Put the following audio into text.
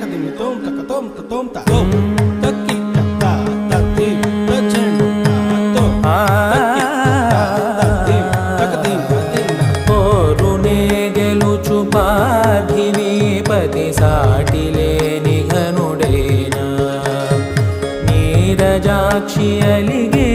తకదిమి తోం తక తోం తోం త తోం తక్కి తక్క తత్తి తచెండు తో తక్కి తత్తి తకదిమి తదిన పోరునే గెలుచు పార్థివీపతి సాటిలేని ఘనుడేనా నీరజాక్షి అలిగే